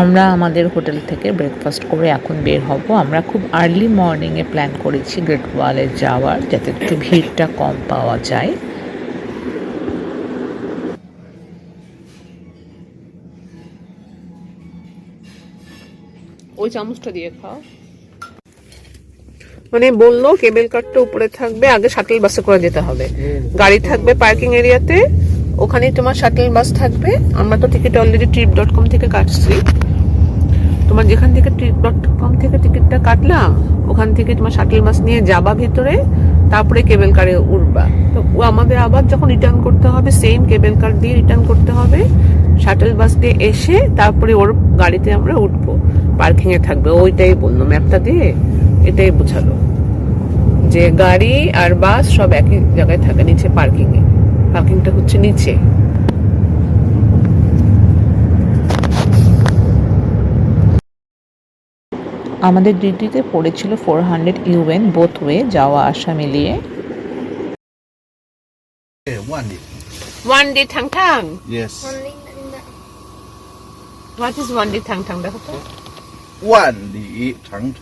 আমরা আমাদের হোটেল থেকে ব্রেকফাস্ট করে এখন বের হব। আমরা খুব আর্লি মর্নিংয়ে প্ল্যান করেছি গ্রেট ওয়ালে যাওয়ার, যাতে একটু ভিড়টা কম পাওয়া যায়। ওই চামচটা দিয়ে খাও। মানে বললো কেবল কারটা উপরে থাকবে, আগে শাটল বাসে করে যেতে হবে। গাড়ি থাকবে পার্কিং এরিয়াতে, ওখানে তোমার শাটল বাস থাকবে। আমরা তো টিকিট অলরেডি trip.com থেকে কাটছি। তোমার যেখান থেকে trip.com থেকে টিকিটটা কাটলাম, ওখান থেকে তোমার শাটল বাস নিয়ে যাবা ভিতরে, তারপরে কেবল কারে উঠবা। তো আমাদের আবার যখন রিটার্ন করতে হবে, সেম কেবল কার দিয়ে রিটার্ন করতে হবে। শাটল বাস দিয়ে এসে তারপরে ওর গাড়িতে আমরা উঠবো, পার্কিং এ থাকবে। ওইটাই বললো, ম্যাপটা দিয়ে এটাই বোঝালো যে গাড়ি আর বাস সব একই জায়গায় থাকে, নিচে পার্কিং এ। পার্কিংটা হচ্ছে নিচে। আমাদের ডিউটিতে পড়েছিল 400 ইউএন বোথ ওয়ে, যাওয়া আসা মিলিয়ে। ওয়ান ডে ঠাং ঠাং। Yes. What is one day ঠাং ঠাং? দেখো তো। 万里长城。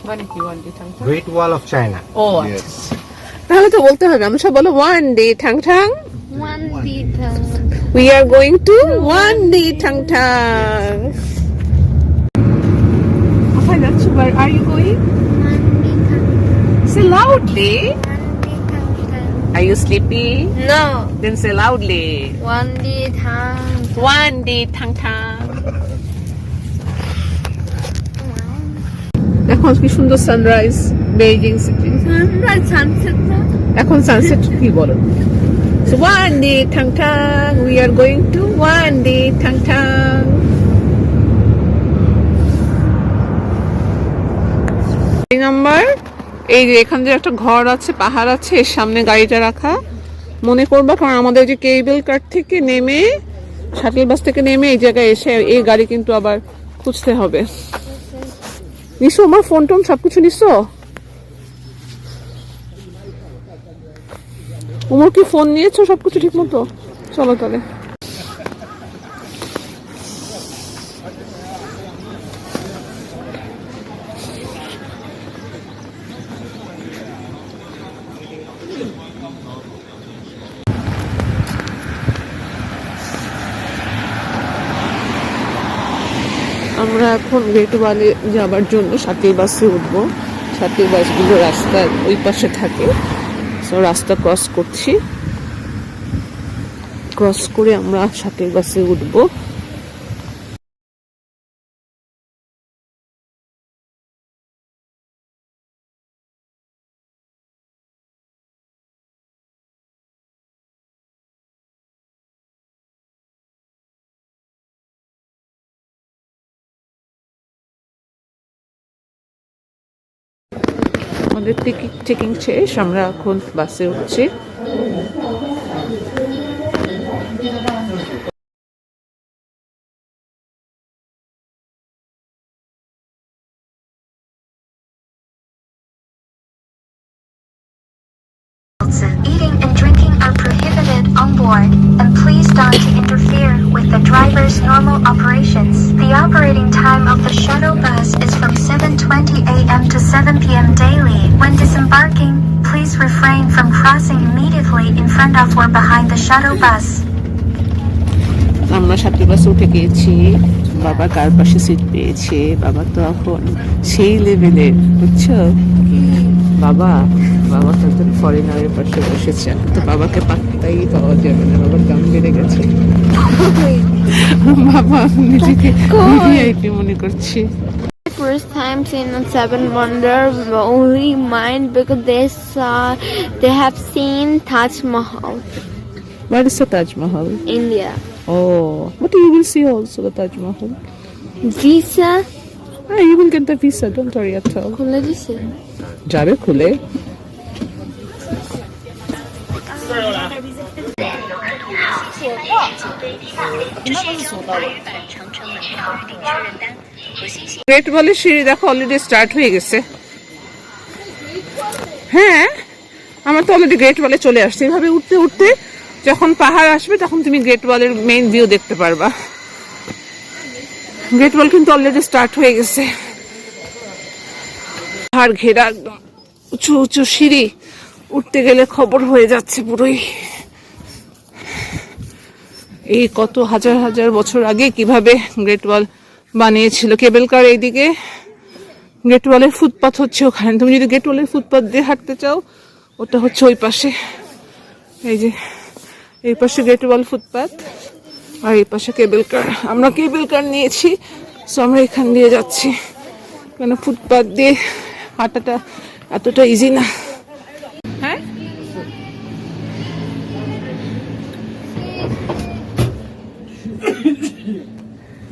মানে কি ওয়ান ডে ঠাং ঠাং? Great Wall of China. ও Yes. তাহলে তো বলতে হবে, আমরা সব বলো ওয়ান ডে ঠাং ঠাং। 1 liter. We are going to one day Tang Tang. Okay, that's where are you going? 1 liter. Say loudly. 1 liter. Are you sleepy? No. Then say loudly. 1 liter. One day Tang Tang. এখন কি সুন্দর sunrise Beijing city. Sunset. এখন sunset কি বলো? So one day Tang Tang, we are going to one day Tang Tang. এই number, এই যে এখান যে একটা ঘর আছে, পাহাড় আছে, এর সামনে গাড়িটা রাখা। মনে করবা, কারণ আমাদের যে কেবল কার থেকে নেমে, শাটল বাস থেকে নেমে এই জায়গায় এসে এই গাড়ি কিন্তু আবার খুঁজতে হবে। নিশো আমার ফোন টোন সবকিছু নিশো? ওমর কি ফোন নিয়েছো সবকিছু ঠিক মতো? চলো তাহলে। আমরা এখন গ্রেট ওয়ালে যাবার জন্য শাটল বাসে উঠবো। শাটল বাসগুলো রাস্তার ওই পাশে থাকে। সো রাস্তা ক্রস করছি, ক্রস করে আমরা শাটল বাসে উঠবো। আমাদের টিকিট চেকিং শেষ, আমরা এখন বাসে উঠছি। Eating and drinking are prohibited on board, and please don't interfere with the driver's normal operations. The operating time of the shuttle bus is from 7:20 a.m. to 7 p.m. daily. When disembarking, please refrain from crossing immediately in front of or behind the shuttle bus. আমরা shuttle বাসে উঠে গিয়েছি। বাবা কার পাশে seat পেয়েছে। বাবা তো এখন সেই লেভেলের, বুঝছো? বাবা তো একজন ফরেনারের পাশে বসেছে। তো বাবাকে পাত্তাই পাওয়া যাবে না, বাবার দাম বেড়ে গেছে। বাবা নিজেকে ভিআইপি মনে করছে। First time seeing the Seven Wonder, only mine because they have seen Taj Mahal, Where is the Taj Mahal? India. Oh, but you will see also the Taj Mahal. Visa, You will get the visa, don't worry at all. খুলে দিছে। যাবে খুলে। Great ওয়ালের সিঁড়ি দেখো already start হয়ে গেছে। হ্যাঁ, আমরা তো অলরেডি গ্রেট ওয়ালে চলে আসছি। এভাবে উঠতে উঠতে যখন পাহাড় আসবে তখন তুমি গ্রেট ওয়ালের মেইন ভিউ দেখতে পারবা। গ্রেট ওয়াল কিন্তু অলরেডি স্টার্ট হয়ে গেছে। আর ঘেরা একদম উঁচু উঁচু সিঁড়ি, উঠতে গেলে খবর হয়ে যাচ্ছে পুরোই। এই কত হাজার হাজার বছর আগে কিভাবে গ্রেট ওয়াল বানিয়েছিল। কেবল কার এইদিকে, গ্রেট ওয়ালের ফুটপাথ হচ্ছে ওখানে। তুমি যদি গ্রেট ওয়ালের ফুটপাথ দিয়ে হাঁটতে চাও, ওটা হচ্ছে ওই পাশে। এই যে এই পাশে গ্রেট ওয়াল ফুটপাথ, আর এই পাশে কেবল কার। আমরা কেবল কার নিয়েছি, সো আমরা এখান দিয়ে যাচ্ছি, কেন ফুটপাথ দিয়ে হাঁটাটা এতটা ইজি না। হ্যাঁ,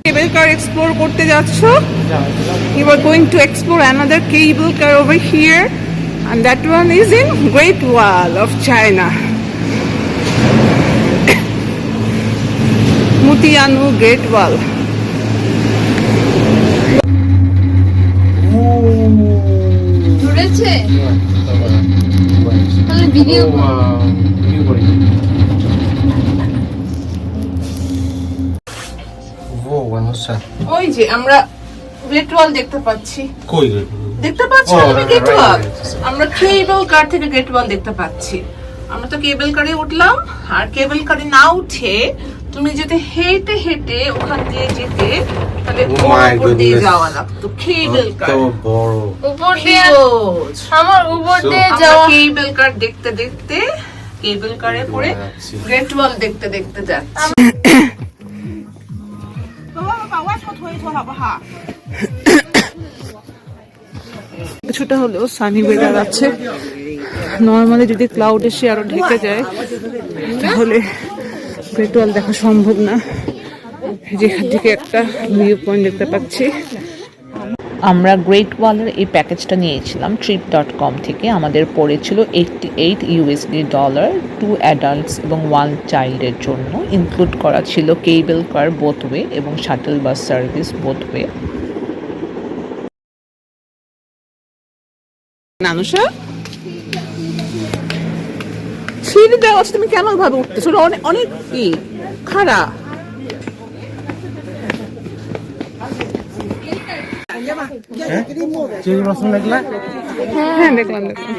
কেবল কার এক্সপ্লোর করতে যাচ্ছ? You are going to explore another cable car over here, and that one is in Great Wall of China. Mutianu Great Wall. ধরেছে তাহলে ভিডিও ওই যে আমরা গ্রেট ওয়াল দেখতে পাচ্ছি। কই দেখতে পাচ্ছি না তুমি গ্রেট ওয়াল? আমরা কেবল কার থেকে গ্রেট ওয়াল দেখতে পাচ্ছি। আমরা তো কেবল কারে উঠলাম, আর কেবল কারে না উঠে তুমি যদি হেঁটে হেঁটে ওখান দিয়ে যেতে, তাহলে উপর দিয়ে যাওয়া লাগতো। কেবল কার বড় উপর দিয়ে, আমার উপর দিয়ে যাওয়া। কেবল কার দেখতে দেখতে, কেবল কারে করে গ্রেট ওয়াল দেখতে দেখতে যাচ্ছি। কিছুটা হলেও সানি ওয়েদার আছে। নর্মালি যদি ক্লাউড এসে আরো ঢেকে যায়, তাহলে গ্রেট ওয়াল দেখা সম্ভব না। যেখান থেকে একটা ভিউ পয়েন্ট দেখতে পাচ্ছি। আমরা গ্রেট ওয়ালের এই প্যাকেজটা নিয়েছিলাম trip.com থেকে। আমাদের পড়েছিল $88, 2 অ্যাডাল্টস এবং 1 চাইল্ডের জন্য। ইনক্লুড করা ছিল কেবল কার বোথ ওয়ে এবং shuttle bus service both way. নানুষা, সিঁড়ি দেওয়া আছে, তুমি কেমন ভাবে উঠতেছো? অনেক অনেক কি খাড়া। হ্যাঁ, দেখলাম দেখলাম।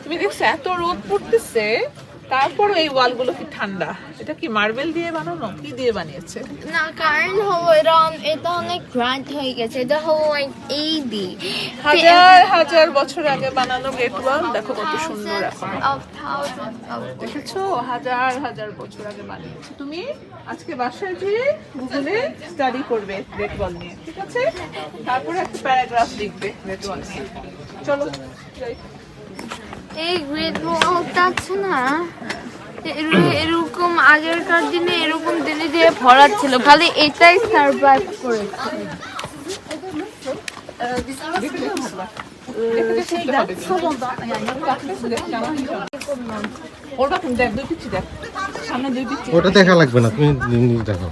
তুমি দেখছো এত রোদ পড়তেছে, তারপর এই ওয়াল গুলো কি ঠান্ডা? এটা কি মার্বেল দিয়ে বানানো? কি দিয়ে বানিয়েছে? না, কারণ হলো এটা অনেক গ্র্যান্ড হয়ে গেছে। এটা হলো এই দি হাজার হাজার বছর আগে বানানো গ্রেট ওয়াল। দেখো কত সুন্দর এখন। দেখেছো, হাজার হাজার বছর আগে বানিয়েছে। তুমি আজকে বাসায় যেয়ে গুগলে স্টাডি করবে গ্রেট ওয়াল নিয়ে, ঠিক আছে? তারপরে একটা প্যারাগ্রাফ লিখবে গ্রেট ওয়াল নিয়ে। চলো যাই। এই গ্রেট ওয়ালটা আছে না, এরকম আগেরকার দিনে এরকম দিনে দিয়ে ভরা ছিল, খালি এটাই সার্ভাইভ করেছে। ওটা দেখা লাগবে না, তুমি দেখো।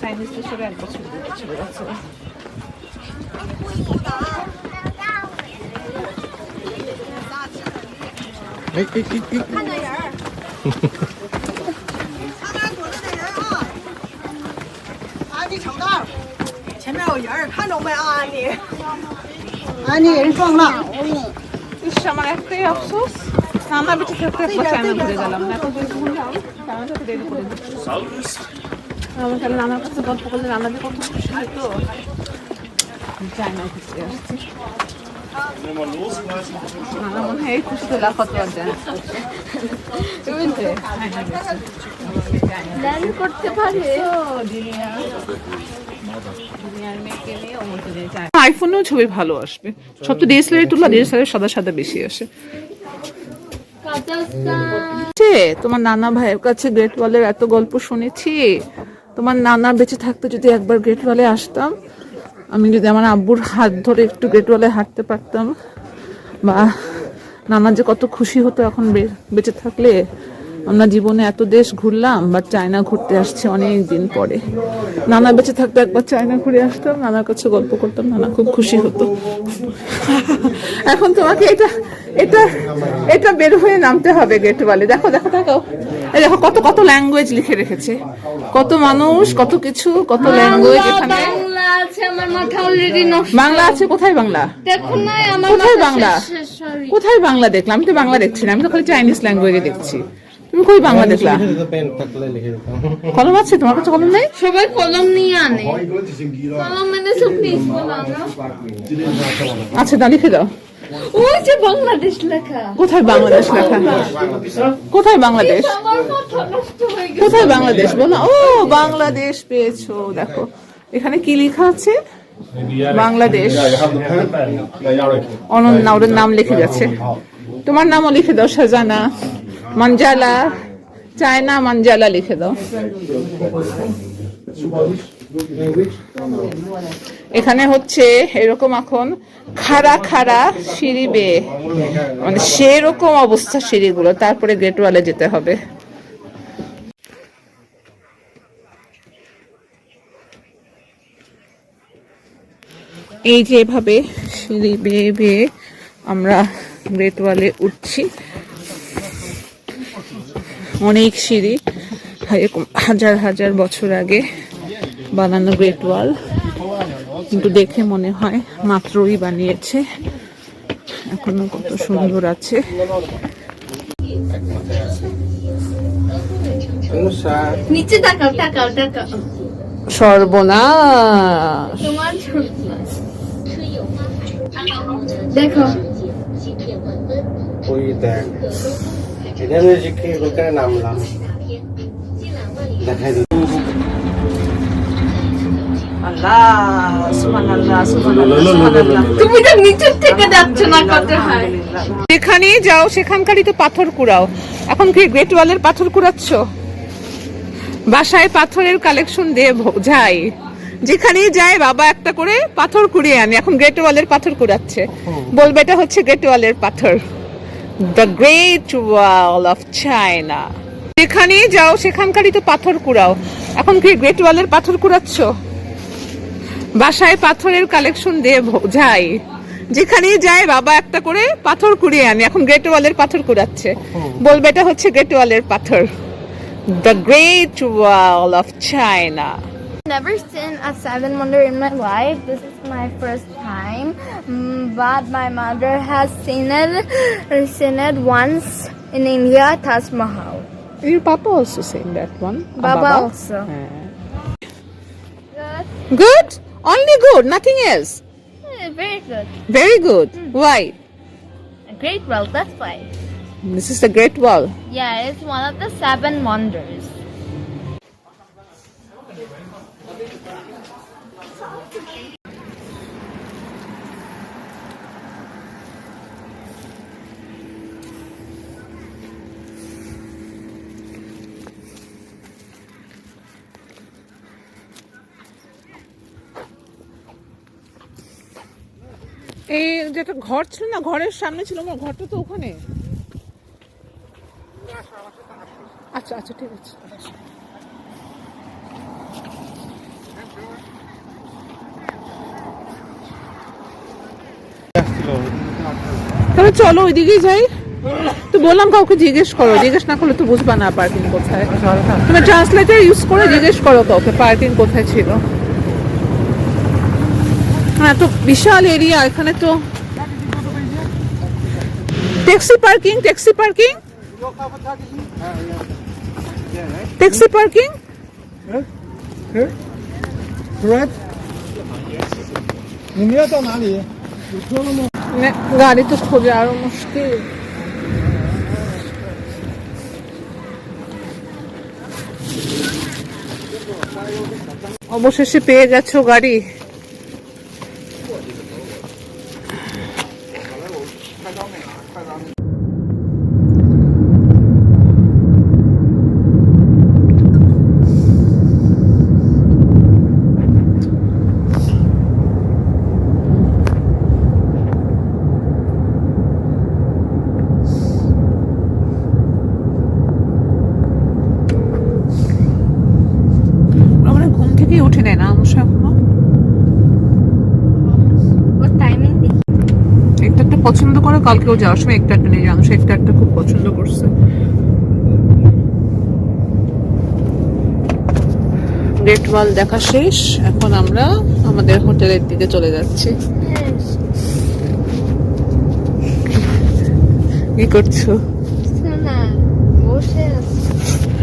চাইনিজ দেশের 1 বছর 2 বছর আছে। আমার একটাই আফসোস, আমরা বেঁচে থাকতে একবার চায়না ঘুরে গেলাম না। এখন যদি ঘুরলাম, চায়নাটা তো দেরি করে দিচ্ছি। আমার কারণ আমার কাছে গল্প করলে রান্না দিয়ে কত খুশি হতো। চায়না ঘুরতে আসছি, নানা মনে হয় এই খুশিতে লাফাতে আর যায়। করতে পারে। আইফোনেও ছবি ভালো আসবে। সব তো ডিএসএলআর তুললা, ডিএসএলআর সাদা সাদা বেশি আসে। তোমার নানা ভাইয়ের কাছে গ্রেট ওয়ালের এত গল্প শুনেছি। তোমার নানা বেঁচে থাকতে যদি একবার গ্রেট ওয়ালে আসতাম, আমি যদি আমার আব্বুর হাত ধরে একটু গ্রেট ওয়ালে হাঁটতে পারতাম, বা নানা যে কত খুশি হতো এখন বেঁচে থাকলে, আমরা জীবনে এত দেশ ঘুরলাম, বাট চায়না ঘুরতে আসছি অনেক দিন পরে। নানা বেঁচে থাকতে একবার চায়না ঘুরে আসতাম, নানার কাছে গল্প করতাম, নানা খুব খুশি হতো। এখন তোমাকে এটা এটা এটা বের হয়ে নামতে হবে গেট ওয়ালে। দেখো দেখো দেখো, এই দেখো কত কত ল্যাঙ্গুয়েজ লিখে রেখেছে, কত মানুষ, কত কিছু, কত ল্যাঙ্গুয়েজ এখানে। বাংলা আছে, আমার মাথা অলরেডি নষ্ট। বাংলা আছে? কোথায় বাংলা? দেখুন না আমার কোথায় মাথা বাংলা? শেষ, sorry। কোথায় বাংলা দেখলাম? আমি তো বাংলা দেখছি না, আমি তো খালি চাইনিজ ল্যাঙ্গুয়েজে দেখছি। তুমি কই বাংলা দেখলা? পেন থাকলে লিখে দিতাম। কলম আছে? তোমার কাছে কলম নেই? সবাই কলম নিয়ে আনে। কলম এনে সব প্লিজ বলানো। আচ্ছা, দাও, লিখে দাও। ওই যে বাংলাদেশ লেখা। কোথায় বাংলাদেশ লেখা? কোথায় বাংলাদেশ? আমার মাথা নষ্ট হয়ে গেছে। কোথায় বাংলাদেশ? বলো। ও, বাংলাদেশ পেয়েছো। দেখো এখানে কি লেখা আছে? বাংলাদেশ। অনন্যা, ওর নাম লিখে গেছে। তোমার নামও লিখে দাও, শাহজানা মানজালা, চায়না মানজালা লিখে দাও। এখানে হচ্ছে এরকম এখন খাড়া খাড়া সিঁড়ি বেয়ে, মানে সেরকম অবস্থা সিঁড়িগুলো, তারপরে গেট ওয়ালে যেতে হবে। এই যে এভাবে সিঁড়ি বেয়ে বেয়ে আমরা গ্রেট ওয়ালে উঠছি। অনেক সিঁড়ি, এরকম হাজার হাজার বছর আগে বানানো গ্রেট ওয়াল, কিন্তু দেখে মনে হয় মাত্রই বানিয়েছে, এখনো কত সুন্দর আছে। নিচে তাকাও তাকাও তাকাও। সর্বনাশ! তোমার দেখো ওই দেখ, এটা আমি শিখে ওখানে নামলাম, দেখাই দিই। তুমি তো নিচের থেকে যাচ্ছ না, কত হয়। যেখানেই যাও সেখানকারই তো পাথর কুড়াও। এখন কি গ্রেট ওয়ালের পাথর কুড়াচ্ছ? বাসায় পাথরের কালেকশন দিয়ে যাই, যেখানেই যায় বাবা একটা করে পাথর কুড়িয়ে আনে। এখন গ্রেট ওয়ালের পাথর কুড়াচ্ছে, বলবে এটা হচ্ছে গ্রেট ওয়ালের পাথর, the great wall of China. যেখানেই যাও সেখানকারই তো পাথর কুড়াও। এখন কি গ্রেট ওয়ালের পাথর কুড়াচ্ছ? বাসায় পাথরের কালেকশন দিয়ে যাই, যেখানেই যায় বাবা একটা করে পাথর কুড়িয়ে আনে। এখন গ্রেট ওয়ালের পাথর কুড়াচ্ছে, বলবে এটা হচ্ছে গ্রেট ওয়ালের পাথর, the great wall of China. Never seen a seven wonder in my life. This is my first time, but my mother has seen it once in India, Taj Mahal. Your papa also saying that one? Baba also. Good? Only good, nothing else? Very good. Very good. Why? A great well, that's why. This is the Great Wall. Yeah, it's one of the seven wonders. এই যেটা ঘর ছিল না, ঘরের সামনে ছিল, আমার ঘরটা তো ওখানে। আচ্ছা আচ্ছা, ঠিক আছে। তাহলে চলো ওইদিকেই যাই। তো বললাম কাউকে জিজ্ঞেস করো, জিজ্ঞেস না করলে তো বুঝবা না পার্কিং কোথায়। তুমি ট্রান্সলেটর ইউজ করে জিজ্ঞেস করো কাউকে পার্কিং কোথায় ছিল। হ্যাঁ, তো বিশাল এরিয়া এখানে। তো taxi parking, taxi parking, taxi parking. গাড়ি তো খোঁজা আরো মুশকিল। অবশেষে পেয়ে গেছো গাড়ি। পছন্দ করে, কালকেও যাওয়ার সময় একটা নিয়ে যান, সে একটা খুব পছন্দ করছে। গ্রেট ওয়াল দেখা শেষ, এখন আমরা আমাদের হোটেলের দিকে চলে যাচ্ছি। কি করছো? বসে আছে।